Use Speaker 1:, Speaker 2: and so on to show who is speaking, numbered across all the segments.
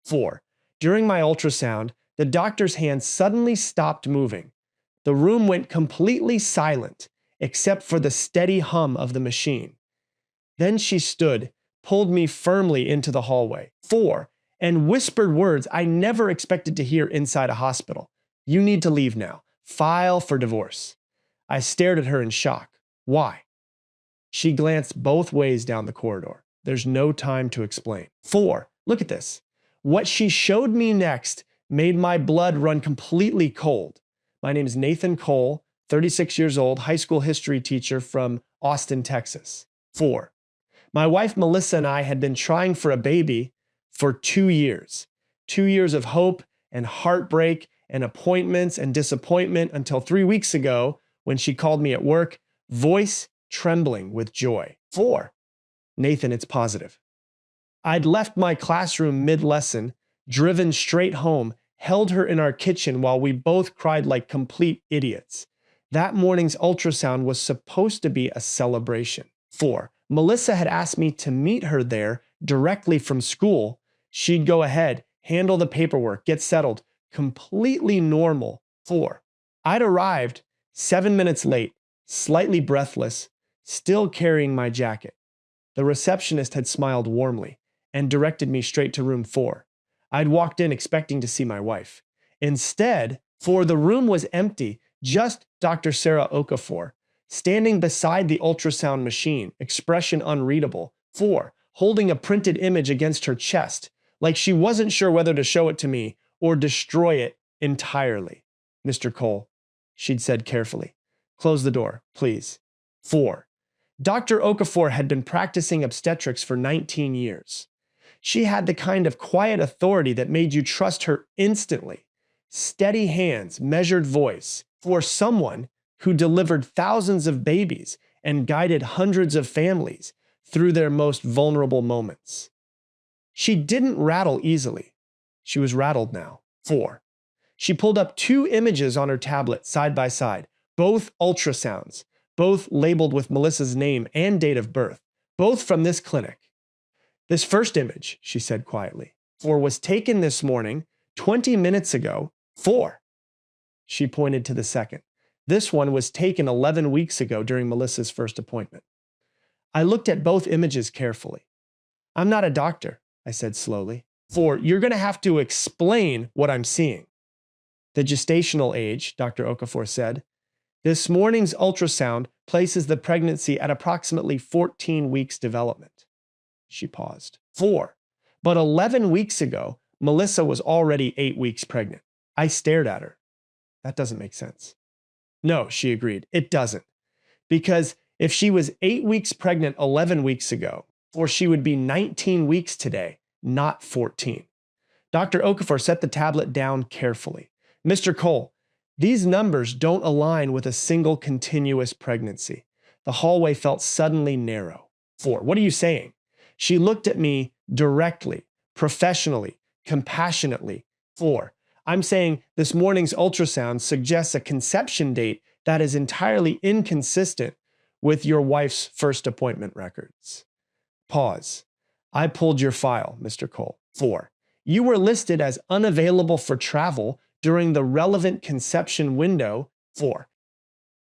Speaker 1: 4. During my ultrasound, the doctor's hand suddenly stopped moving. The room went completely silent, except for the steady hum of the machine. Then she stood, pulled me firmly into the hallway. 4. And whispered words I never expected to hear inside a hospital. You need to leave now. File for divorce. I stared at her in shock. Why? She glanced both ways down the corridor. There's no time to explain. 4. Look at this. What she showed me next made my blood run completely cold. My name is Nathan Cole, 36 years old, high school history teacher from Austin, Texas. 4. My wife Melissa and I had been trying for a baby for 2 years. 2 years of hope and heartbreak and appointments and disappointment until 3 weeks ago when she called me at work, voice trembling with joy. 4. Nathan, it's positive. I'd left my classroom mid-lesson, driven straight home, held her in our kitchen while we both cried like complete idiots. That morning's ultrasound was supposed to be a celebration. 4. Melissa had asked me to meet her there directly from school. She'd go ahead, handle the paperwork, get settled. Completely normal. 4. I'd arrived 7 minutes late, slightly breathless, still carrying my jacket. The receptionist had smiled warmly and directed me straight to room 4. I'd walked in expecting to see my wife. Instead, the room was empty, just Dr. Sarah Okafor, standing beside the ultrasound machine, expression unreadable. 4. Holding a printed image against her chest, like she wasn't sure whether to show it to me or destroy it entirely. Mr. Cole, she'd said carefully, close the door, please. 4. Dr. Okafor had been practicing obstetrics for 19 years. She had the kind of quiet authority that made you trust her instantly. Steady hands, measured voice, for someone who delivered thousands of babies and guided hundreds of families through their most vulnerable moments. She didn't rattle easily. She was rattled now. 4. She pulled up 2 images on her tablet side by side, both ultrasounds, both labeled with Melissa's name and date of birth, both from this clinic. This first image, she said quietly, 4, was taken this morning, 20 minutes ago. 4. She pointed to the second. This one was taken 11 weeks ago during Melissa's first appointment. I looked at both images carefully. I'm not a doctor, I said slowly. 4, you're going to have to explain what I'm seeing. The gestational age, Dr. Okafor said. This morning's ultrasound places the pregnancy at approximately 14 weeks development. She paused. 4. But 11 weeks ago, Melissa was already 8 weeks pregnant. I stared at her. That doesn't make sense. No, she agreed. It doesn't. Because if she was 8 weeks pregnant 11 weeks ago, or she would be 19 weeks today, not 14. Dr. Okafor set the tablet down carefully. Mr. Cole, these numbers don't align with a single continuous pregnancy. The hallway felt suddenly narrow. 4, what are you saying? She looked at me directly, professionally, compassionately. 4, I'm saying this morning's ultrasound suggests a conception date that is entirely inconsistent with your wife's first appointment records. Pause. I pulled your file, Mr. Cole. 4, you were listed as unavailable for travel during the relevant conception window. 4,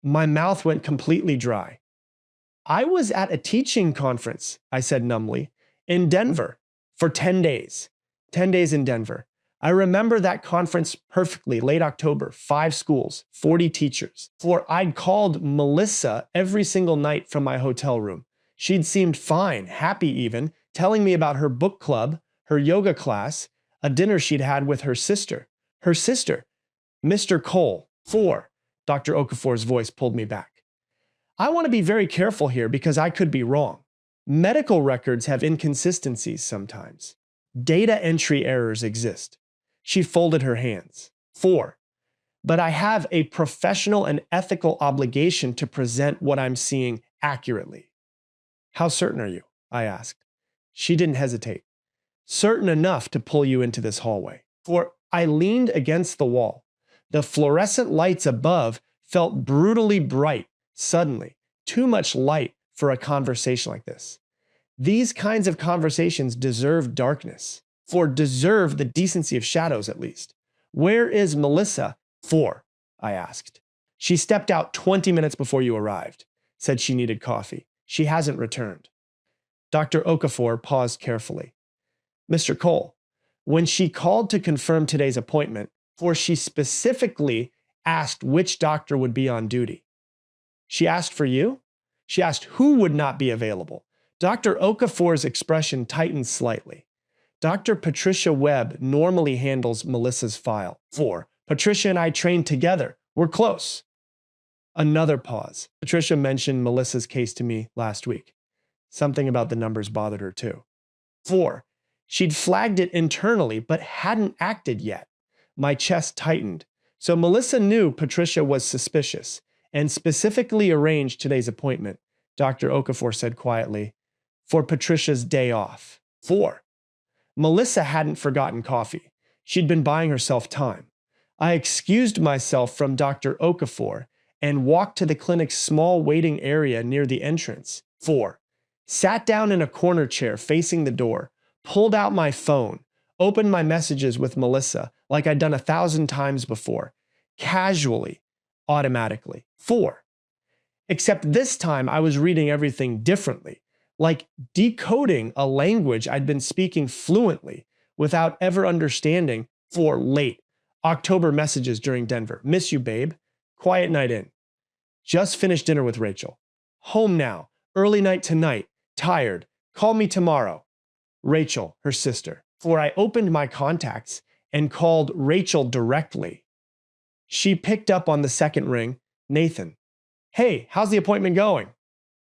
Speaker 1: my mouth went completely dry. I was at a teaching conference, I said numbly, in Denver for 10 days. 10 days in Denver. I remember that conference perfectly, late October, 5 schools, 40 teachers. 4, I'd called Melissa every single night from my hotel room. She'd seemed fine, happy even, telling me about her book club, her yoga class, a dinner she'd had with her sister. Her sister, Mr. Cole. 4, Dr. Okafor's voice pulled me back. I want to be very careful here because I could be wrong. Medical records have inconsistencies sometimes. Data entry errors exist. She folded her hands. 4, but I have a professional and ethical obligation to present what I'm seeing accurately. How certain are you? I asked. She didn't hesitate. Certain enough to pull you into this hallway. 4, I leaned against the wall. The fluorescent lights above felt brutally bright, suddenly. Too much light for a conversation like this. These kinds of conversations deserve darkness. For deserve the decency of shadows at least. Where is Melissa? For, I asked. She stepped out 20 minutes before you arrived. Said she needed coffee. She hasn't returned. Dr. Okafor paused carefully. Mr. Cole, when she called to confirm today's appointment, for she specifically asked which doctor would be on duty. She asked for you? She asked who would not be available. Dr. Okafor's expression tightened slightly. Dr. Patricia Webb normally handles Melissa's file. For Patricia and I trained together. We're close. Another pause. Patricia mentioned Melissa's case to me last week. Something about the numbers bothered her too. 4. She'd flagged it internally but hadn't acted yet. My chest tightened. So Melissa knew Patricia was suspicious and specifically arranged today's appointment, Dr. Okafor said quietly, for Patricia's day off. 4. Melissa hadn't forgotten coffee. She'd been buying herself time. I excused myself from Dr. Okafor and walked to the clinic's small waiting area near the entrance. 4. Sat down in a corner chair facing the door, pulled out my phone, opened my messages with Melissa like I'd done 1,000 times before, casually, automatically. 4. Except this time I was reading everything differently, like decoding a language I'd been speaking fluently without ever understanding. 4. Late. October messages during Denver. Miss you, babe. Quiet night in. Just finished dinner with Rachel. Home now. Early night tonight. Tired. Call me tomorrow. Rachel, her sister. 4. I opened my contacts and called Rachel directly. She picked up on the second ring. Nathan. Hey, how's the appointment going?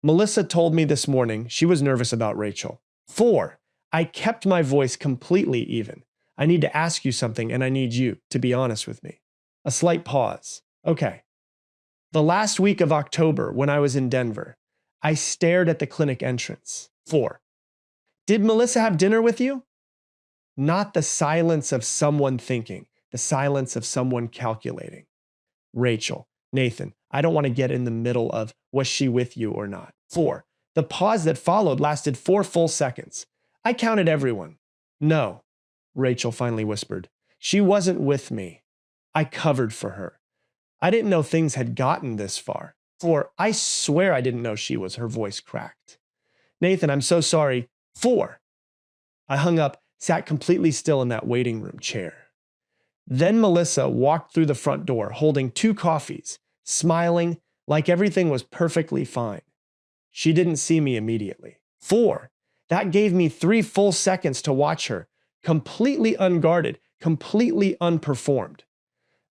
Speaker 1: Melissa told me this morning she was nervous about Rachel. 4. I kept my voice completely even. I need to ask you something and I need you to be honest with me. A slight pause. Okay. The last week of October when I was in Denver, I stared at the clinic entrance. 4. Did Melissa have dinner with you? Not the silence of someone thinking, the silence of someone calculating. Rachel. Nathan, I don't want to get in the middle of was she with you or not. 4. The pause that followed lasted 4 full seconds. I counted everyone. No, Rachel finally whispered. She wasn't with me. I covered for her. I didn't know things had gotten this far. 4. I swear I didn't know she was. Her voice cracked. Nathan, I'm so sorry. 4. I hung up, sat completely still in that waiting room chair. Then Melissa walked through the front door holding 2 coffees, smiling like everything was perfectly fine. She didn't see me immediately. 4. That gave me 3 full seconds to watch her, completely unguarded, completely unperformed.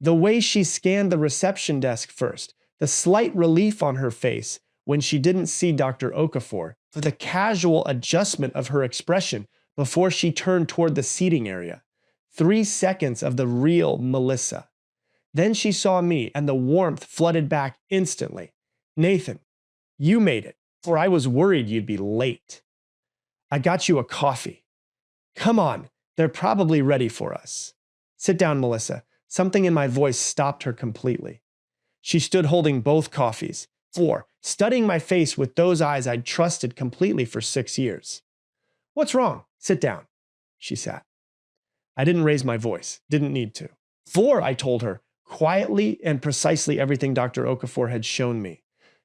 Speaker 1: The way she scanned the reception desk first, the slight relief on her face when she didn't see Dr. Okafor, for the casual adjustment of her expression before she turned toward the seating area. 3 seconds of the real Melissa. Then she saw me and the warmth flooded back instantly. Nathan, you made it, for I was worried you'd be late. I got you a coffee. Come on, they're probably ready for us. Sit down, Melissa. Something in my voice stopped her completely. She stood holding both coffees. 4. Studying my face with those eyes I'd trusted completely for 6 years. What's wrong? Sit down. She sat. I didn't raise my voice. Didn't need to. 4, I told her, quietly and precisely everything Dr. Okafor had shown me.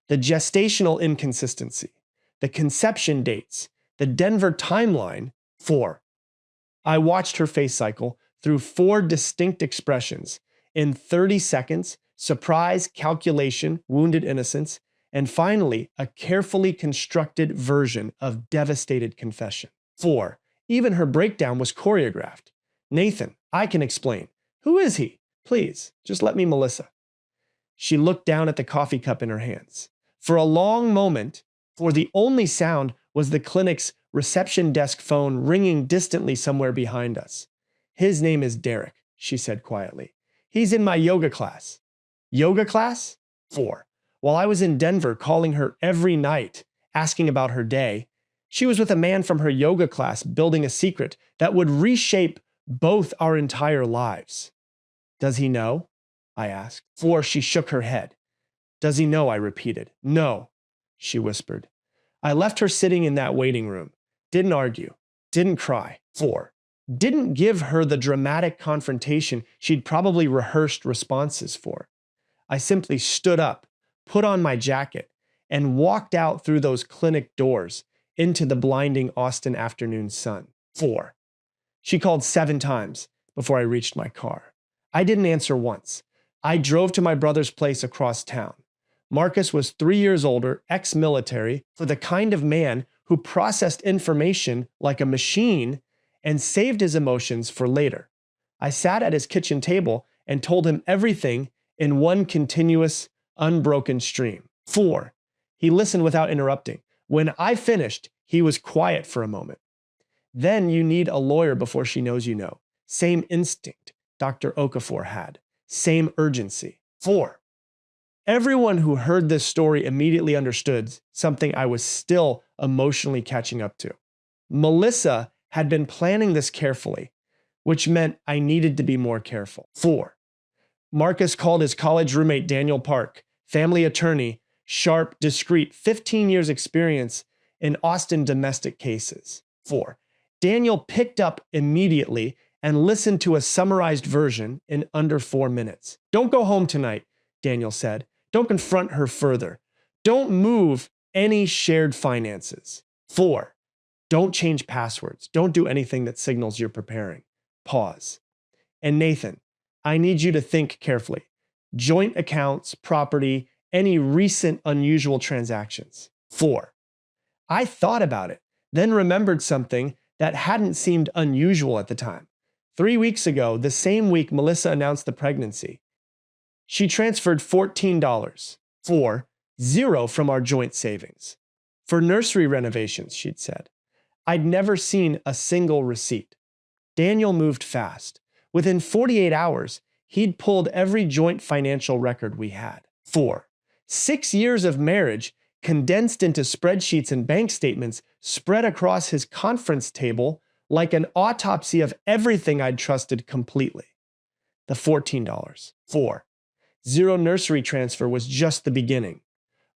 Speaker 1: The gestational inconsistency, the conception dates, the Denver timeline. 4. I watched her face cycle through 4 distinct expressions. In 30 seconds, surprise, calculation, wounded innocence, and finally, a carefully constructed version of devastated confession. 4. Even her breakdown was choreographed. Nathan, I can explain. Who is he? Please, just let me, Melissa. She looked down at the coffee cup in her hands. For a long moment, for the only sound was the clinic's reception desk phone ringing distantly somewhere behind us. His name is Derek, she said quietly. He's in my yoga class. Yoga class? 4. While I was in Denver calling her every night, asking about her day, she was with a man from her yoga class building a secret that would reshape both our entire lives. Does he know? I asked. 4. She shook her head. Does he know? I repeated. No, she whispered. I left her sitting in that waiting room. Didn't argue. Didn't cry. 4. didn't give her the dramatic confrontation she'd probably rehearsed responses for. I simply stood up, put on my jacket, and walked out through those clinic doors into the blinding Austin afternoon sun. 4. She called 7 times before I reached my car. I didn't answer once. I drove to my brother's place across town. Marcus was 3 years older, ex-military, for the kind of man who processed information like a machine and saved his emotions for later. I sat at his kitchen table and told him everything in one continuous, unbroken stream. 4. He listened without interrupting. When I finished, he was quiet for a moment. Then you need a lawyer before she knows you know. Same instinct Dr. Okafor had. Same urgency. 4. Everyone who heard this story immediately understood something I was still emotionally catching up to. Melissa had been planning this carefully, which meant I needed to be more careful. 4. Marcus called his college roommate Daniel Park, family attorney, sharp, discreet, 15 years experience in Austin domestic cases. 4. Daniel picked up immediately and listened to a summarized version in under 4 minutes. Don't go home tonight, Daniel said. Don't confront her further. Don't move any shared finances. 4. Don't change passwords. Don't do anything that signals you're preparing. Pause. And Nathan, I need you to think carefully. Joint accounts, property, any recent unusual transactions. 4. I thought about it, then remembered something that hadn't seemed unusual at the time. 3 weeks ago, the same week Melissa announced the pregnancy, she transferred $14, 0 from our joint savings. For nursery renovations, she'd said. I'd never seen a single receipt. Daniel moved fast. Within 48 hours, he'd pulled every joint financial record we had. 4. 6 years of marriage condensed into spreadsheets and bank statements spread across his conference table like an autopsy of everything I'd trusted completely. The $14. 4. 0 nursery transfer was just the beginning.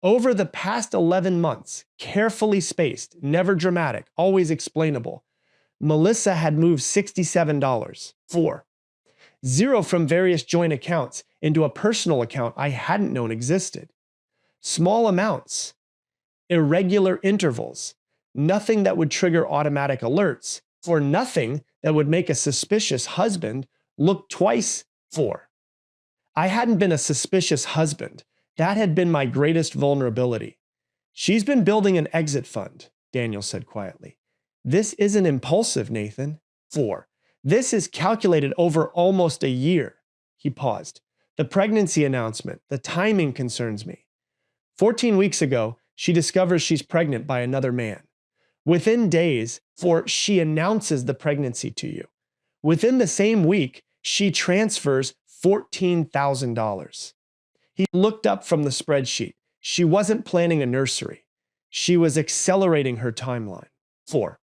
Speaker 1: Over the past 11 months, carefully spaced, never dramatic, always explainable, Melissa had moved $67. 4. 0 from various joint accounts into a personal account I hadn't known existed. Small amounts, irregular intervals, nothing that would trigger automatic alerts, for nothing that would make a suspicious husband look twice. 4. I hadn't been a suspicious husband. That had been my greatest vulnerability. She's been building an exit fund, Daniel said quietly. This isn't impulsive, Nathan. 4. This is calculated over almost a year. He paused. The pregnancy announcement, the timing concerns me. 14 weeks ago, she discovers she's pregnant by another man. Within days, for she announces the pregnancy to you. Within the same week, she transfers $14,000. He looked up from the spreadsheet. She wasn't planning a nursery. She was accelerating her timeline. 4.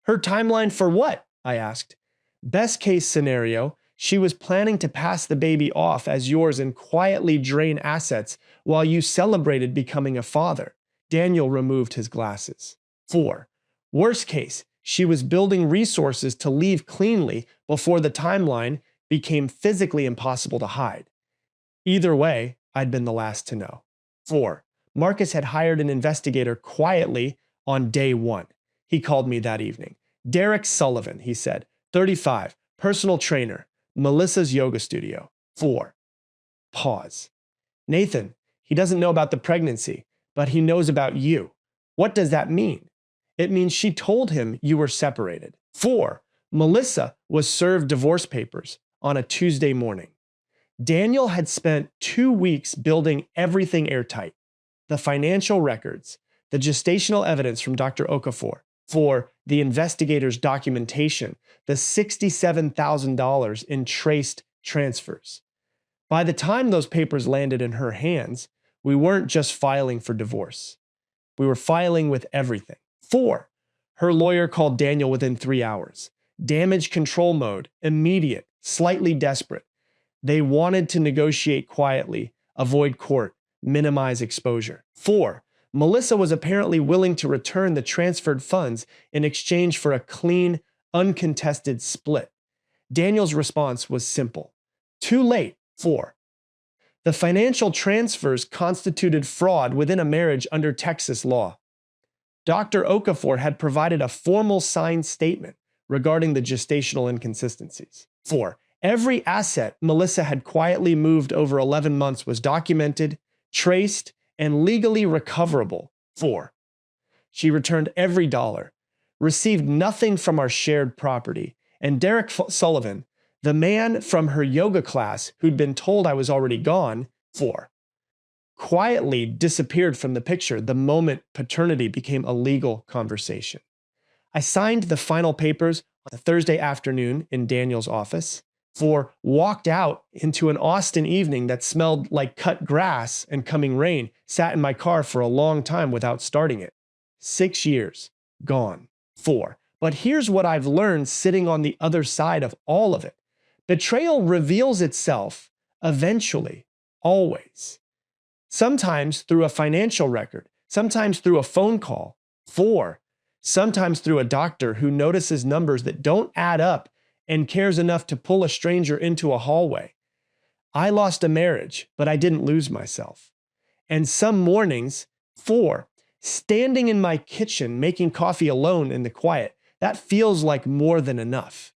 Speaker 1: Her timeline for what? I asked. Best case scenario, she was planning to pass the baby off as yours and quietly drain assets while you celebrated becoming a father. Daniel removed his glasses. 4. Worst case, she was building resources to leave cleanly before the timeline became physically impossible to hide. Either way, I'd been the last to know. 4. Marcus had hired an investigator quietly on day 1. He called me that evening. Derek Sullivan, he said, 35, personal trainer, Melissa's yoga studio. 4. Pause. Nathan, he doesn't know about the pregnancy, but he knows about you. What does that mean? It means she told him you were separated. 4. Melissa was served divorce papers on a Tuesday morning. Daniel had spent 2 weeks building everything airtight. The financial records, the gestational evidence from Dr. Okafor, for the investigator's documentation, the $67,000 in traced transfers. By the time those papers landed in her hands, we weren't just filing for divorce. We were filing with everything. 4. Her lawyer called Daniel within 3 hours. Damage control mode, immediate, slightly desperate. They wanted to negotiate quietly, avoid court, minimize exposure. 4. Melissa was apparently willing to return the transferred funds in exchange for a clean, uncontested split. Daniel's response was simple. Too late. 4. The financial transfers constituted fraud within a marriage under Texas law. Dr. Okafor had provided a formal signed statement regarding the gestational inconsistencies. 4. Every asset Melissa had quietly moved over 11 months was documented, traced, and legally recoverable. 4. She returned every dollar, received nothing from our shared property, and Derek Sullivan, the man from her yoga class who'd been told I was already gone, 4. Quietly disappeared from the picture the moment paternity became a legal conversation. I signed the final papers on a Thursday afternoon in Daniel's office. 4. Walked out into an Austin evening that smelled like cut grass and coming rain, sat in my car for a long time without starting it. 6 years, gone. 4. But here's what I've learned sitting on the other side of all of it. Betrayal reveals itself eventually, always. Sometimes through a financial record, sometimes through a phone call. 4. Sometimes through a doctor who notices numbers that don't add up and cares enough to pull a stranger into a hallway. I lost a marriage, but I didn't lose myself. And some mornings, 4, standing in my kitchen making coffee alone in the quiet, that feels like more than enough.